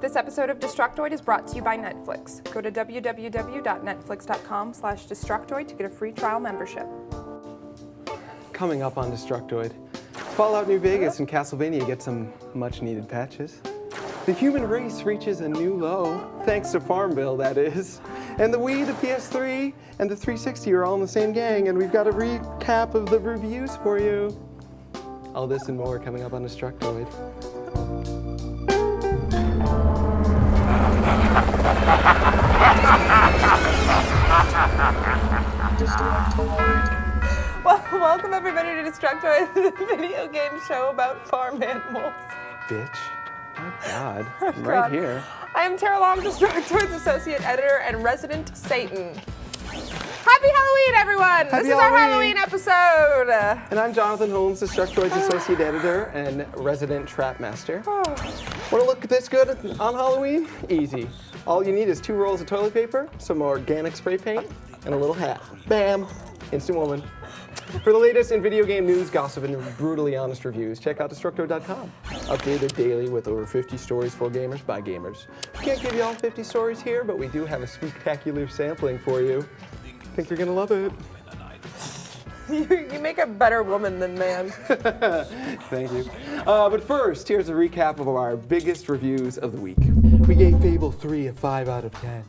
This episode of Destructoid is brought to you by Netflix. Go to www.netflix.com/Destructoid to get a free trial membership. Coming up on Destructoid, Fallout New Vegas and Castlevania get some much-needed patches. The human race reaches a new low, thanks to Farmville, that is. And the Wii, the PS3, and the 360 are all in the same gang, and we've got a recap of the reviews for you. All this and more coming up on Destructoid. Well, welcome everybody to Destructoid, the video game show about farm animals. Bitch. My God. I'm right here. I am Tara Long, Destructoid's associate editor and resident Satan. Happy Halloween, everyone! Happy This is our Halloween episode. And I'm Jonathan Holmes, Destructoid's associate editor and resident trap master. Want to look this good on Halloween? Easy. All you need is 2 rolls of toilet paper, some organic spray paint, and a little hat. Bam! Instant woman. For the latest in video game news, gossip, and brutally honest reviews, check out Destructoid.com. Updated daily with over 50 stories for gamers by gamers. We can't give you all 50 stories here, but we do have a spectacular sampling for you. I think you're gonna love it. You make a better woman than man. Thank you. But first, here's a recap of our biggest reviews of the week. We gave Fable 3 a 5 out of 10.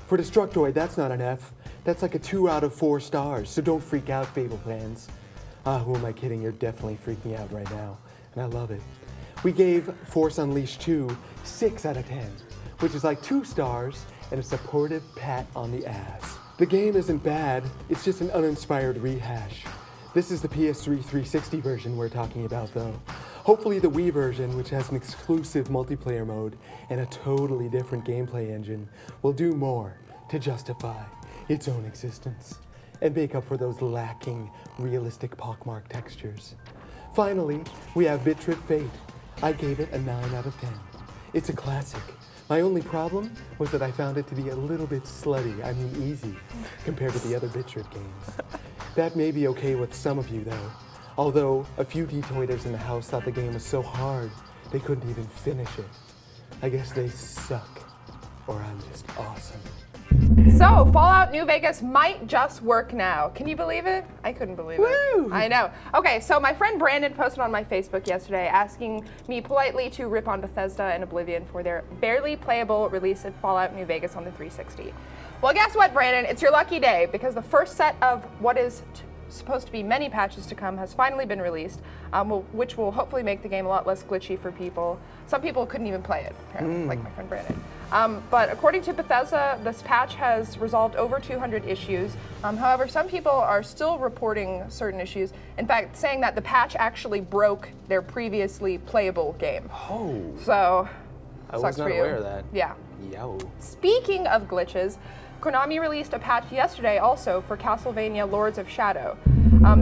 For Destructoid, that's not an F. That's like a 2 out of 4 stars, so don't freak out, Fable fans. Who am I kidding? You're definitely freaking out right now, and I love it. We gave Force Unleashed 2 6 out of 10, which is like 2 stars and a supportive pat on the ass. The game isn't bad, it's just an uninspired rehash. This is the PS3 360 version we're talking about, though. Hopefully the Wii version, which has an exclusive multiplayer mode and a totally different gameplay engine, will do more to justify its own existence and make up for those lacking realistic pockmark textures. Finally, we have Bit Trip Fate. I gave it a 9 out of 10. It's a classic. My only problem was that I found it to be a little bit slutty, easy, compared to the other Bit Trip games. That may be okay with some of you, though. Although a few detoiders in the house thought the game was so hard, they couldn't even finish it. I guess they suck. Or I'm just awesome. So, Fallout New Vegas might just work now. Can you believe it? I couldn't believe it. Woo! I know. Okay, so my friend Brandon posted on my Facebook yesterday asking me politely to rip on Bethesda and Oblivion for their barely playable release of Fallout New Vegas on the 360. Well, guess what, Brandon? It's your lucky day because the first set of what is supposed to be many patches to come has finally been released, which will hopefully make the game a lot less glitchy for people. Some people couldn't even play it, apparently, like my friend Brandon. But according to Bethesda, this patch has resolved over 200 issues. However, some people are still reporting certain issues. In fact, saying that the patch actually broke their previously playable game. Oh. So, I sucks was not for you. aware of that. Yeah. Yo. Speaking of glitches, Konami released a patch yesterday also for Castlevania Lords of Shadow.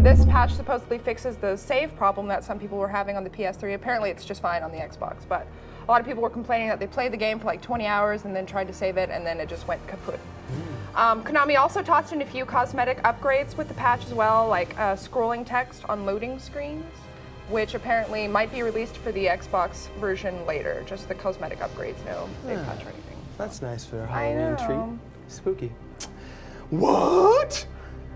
This patch supposedly fixes the save problem that some people were having on the PS3. Apparently it's just fine on the Xbox, but a lot of people were complaining that they played the game for like 20 hours and then tried to save it and then it just went kaput. Konami also tossed in a few cosmetic upgrades with the patch as well, like scrolling text on loading screens, which apparently might be released for the Xbox version later, just the cosmetic upgrades, no save patch or anything. That's nice for a I Halloween know. treat. Spooky. What?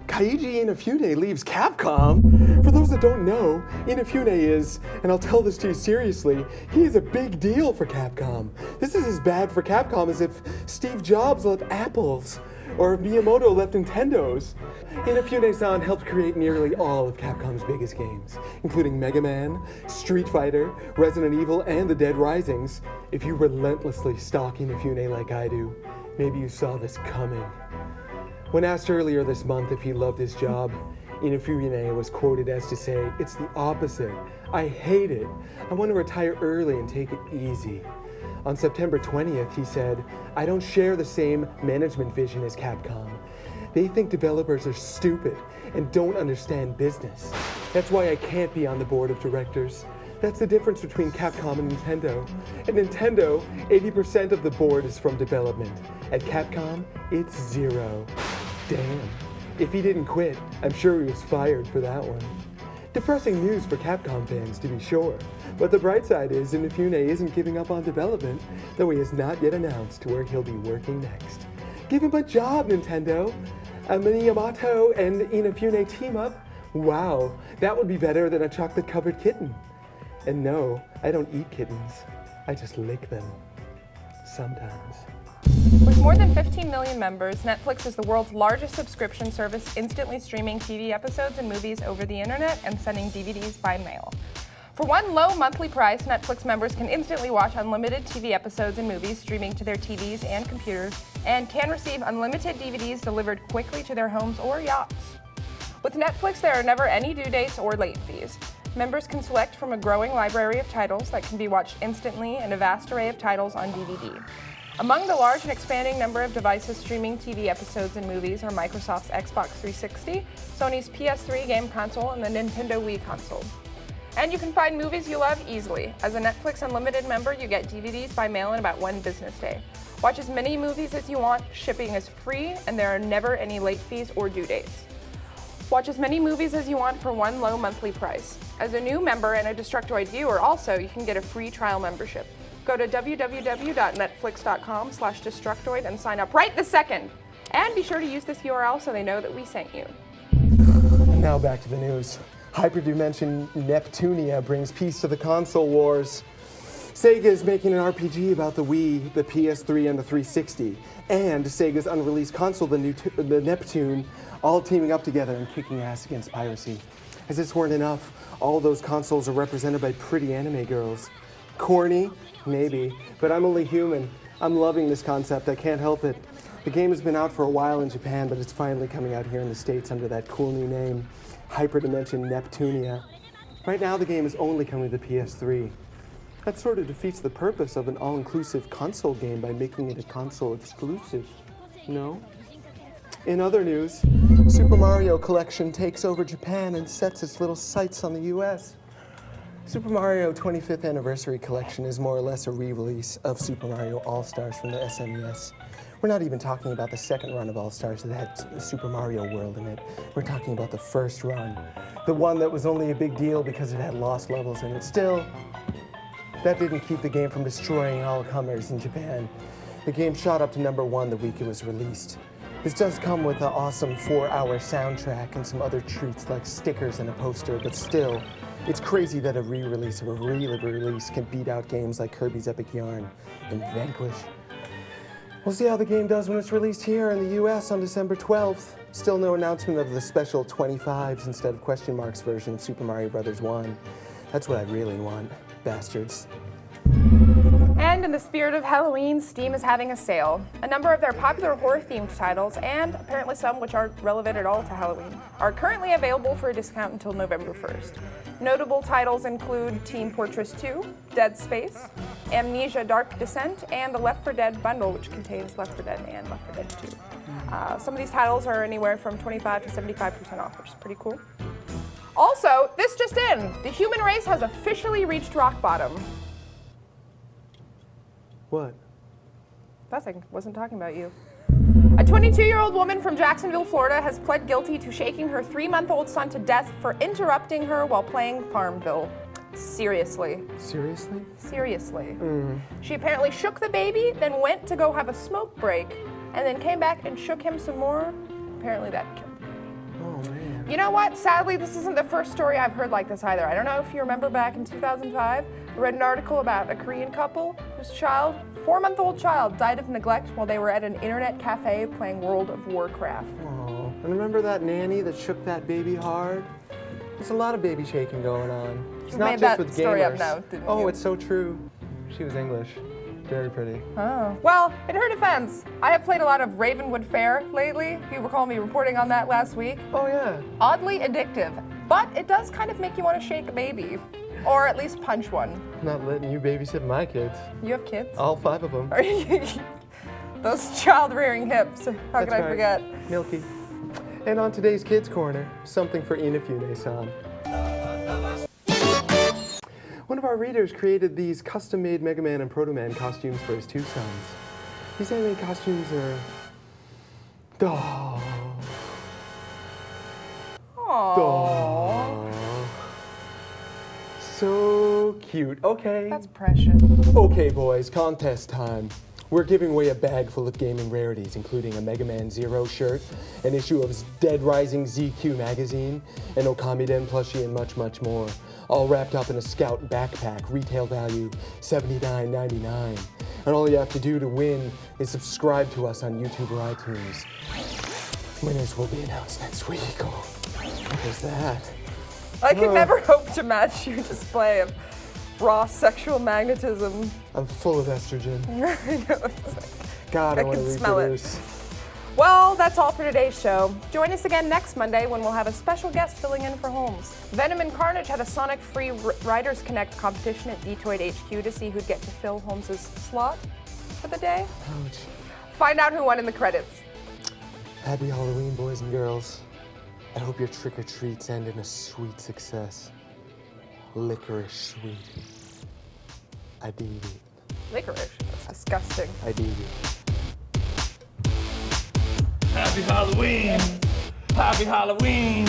Keiji Inafune leaves Capcom? For those that don't know, Inafune is, and I'll tell this to you seriously, he is a big deal for Capcom. This is as bad for Capcom as if Steve Jobs left Apple's, or if Miyamoto left Nintendo's. Inafune-san helped create nearly all of Capcom's biggest games, including Mega Man, Street Fighter, Resident Evil, and The Dead Risings. If you relentlessly stalk Inafune like I do, maybe you saw this coming. When asked earlier this month if he loved his job, Inafune was quoted as to say, "It's the opposite. I hate it. I want to retire early and take it easy." On September 20th, he said, "I don't share the same management vision as Capcom. They think developers are stupid and don't understand business. That's why I can't be on the board of directors. That's the difference between Capcom and Nintendo. At Nintendo, 80% of the board is from development. At Capcom, it's 0. Damn. If he didn't quit, I'm sure he was fired for that one. Depressing news for Capcom fans, to be sure. But the bright side is Inafune isn't giving up on development, though he has not yet announced where he'll be working next. Give him a job, Nintendo! A Miyamoto and Inafune team up? Wow, that would be better than a chocolate-covered kitten. And no, I don't eat kittens. I just lick them. Sometimes. With more than 15 million members, Netflix is the world's largest subscription service, instantly streaming TV episodes and movies over the internet and sending DVDs by mail. For one low monthly price, Netflix members can instantly watch unlimited TV episodes and movies streaming to their TVs and computers, and can receive unlimited DVDs delivered quickly to their homes or yachts. With Netflix, there are never any due dates or late fees. Members can select from a growing library of titles that can be watched instantly and a vast array of titles on DVD. Among the large and expanding number of devices streaming TV episodes and movies are Microsoft's Xbox 360, Sony's PS3 game console, and the Nintendo Wii console. And you can find movies you love easily. As a Netflix Unlimited member, you get DVDs by mail in about 1 business day. Watch as many movies as you want, shipping is free, and there are never any late fees or due dates. Watch as many movies as you want for one low monthly price. As a new member and a Destructoid viewer also, you can get a free trial membership. Go to www.netflix.com/Destructoid and sign up right this second. And be sure to use this URL so they know that we sent you. And now back to the news. Hyperdimension Neptunia brings peace to the console wars. Sega is making an RPG about the Wii, the PS3, and the 360. And Sega's unreleased console, the Neptune, all teaming up together and kicking ass against piracy. As this weren't enough, all those consoles are represented by pretty anime girls. Corny? Maybe, but I'm only human. I'm loving this concept, I can't help it. The game has been out for a while in Japan, but it's finally coming out here in the States under that cool new name, Hyperdimension Neptunia. Right now the game is only coming to the PS3. That sort of defeats the purpose of an all-inclusive console game by making it a console exclusive. No? In other news, Super Mario Collection takes over Japan and sets its little sights on the US. Super Mario 25th Anniversary Collection is more or less a re-release of Super Mario All-Stars from the SNES. We're not even talking about the second run of All-Stars that had Super Mario World in it. We're talking about the first run. The one that was only a big deal because it had lost levels in it. Still, that didn't keep the game from destroying all comers in Japan. The game shot up to #1 the week it was released. This does come with an awesome 4-hour soundtrack and some other treats like stickers and a poster, but still, it's crazy that a re-release of a re-release can beat out games like Kirby's Epic Yarn and Vanquish. We'll see how the game does when it's released here in the US on December 12th. Still no announcement of the special 25s instead of question marks version of Super Mario Bros. 1. That's what I really want, bastards. And in the spirit of Halloween, Steam is having a sale. A number of their popular horror-themed titles, and apparently some which aren't relevant at all to Halloween, are currently available for a discount until November 1st. Notable titles include Team Fortress 2, Dead Space, Amnesia Dark Descent, and the Left 4 Dead bundle, which contains Left 4 Dead and Left 4 Dead 2. Some of these titles are anywhere from 25 to 75% off, which is pretty cool. Also, this just in, the human race has officially reached rock bottom. What? Nothing, wasn't talking about you. A 22-year-old woman from Jacksonville, Florida has pled guilty to shaking her 3-month-old son to death for interrupting her while playing Farmville. Seriously. Seriously? Seriously. She apparently shook the baby, then went to go have a smoke break, and then came back and shook him some more. Apparently that killed the baby. Oh, man. You know what? Sadly, this isn't the first story I've heard like this either. I don't know if you remember back in 2005, I read an article about a Korean couple whose child, 4-month-old child, died of neglect while they were at an internet cafe playing World of Warcraft. Oh, and remember that nanny that shook that baby hard? There's a lot of baby shaking going on. It's You not made just that with story gamers. up now, didn't Oh, you? it's so true. She was English. Very pretty. Oh. Well, in her defense, I have played a lot of Ravenwood Fair lately. If you recall me reporting on that last week. Oh, yeah. Oddly addictive, but it does kind of make you want to shake a baby. Or at least punch one. Not letting you babysit my kids. You have kids? All 5 of them. Are you? Those child-rearing hips. How That's could I right. forget? Milky. And on today's Kids Corner, something for Inafune-san. One of our readers created these custom-made Mega Man and Proto Man costumes for his 2 sons. These anime costumes are... Oh. Aww. so cute. Okay. That's precious. Okay, boys, contest time. We're giving away a bag full of gaming rarities, including a Mega Man Zero shirt, an issue of Dead Rising ZQ magazine, an Okamiden plushie, and much, much more. All wrapped up in a Scout backpack, retail value $79.99. And all you have to do to win is subscribe to us on YouTube or iTunes. Winners will be announced next week. Oh, what was that? I could never hope to match your display of raw sexual magnetism. I'm full of estrogen. I know, it's like, God, I want to can smell it. reproduce. Well, that's all for today's show. Join us again next Monday when we'll have a special guest filling in for Holmes. Venom and Carnage had a Sonic-free Riders Connect competition at Detoid HQ to see who'd get to fill Holmes' slot for the day. Ouch. Find out who won in the credits. Happy Halloween, boys and girls. I hope your trick-or-treats end in a sweet success. Licorice sweet. I dig it. Licorice. That's disgusting. I dig it. Happy Halloween! Happy Halloween!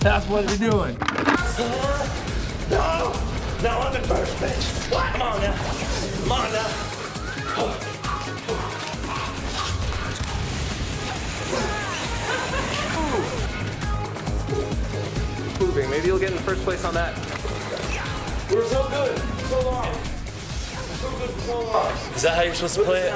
That's what we're doing. No, I'm in first, bitch. Come on now. Come on now. Maybe you'll get in first place on that. We were so good, so long. So good for so long. Is that how you're supposed to play it?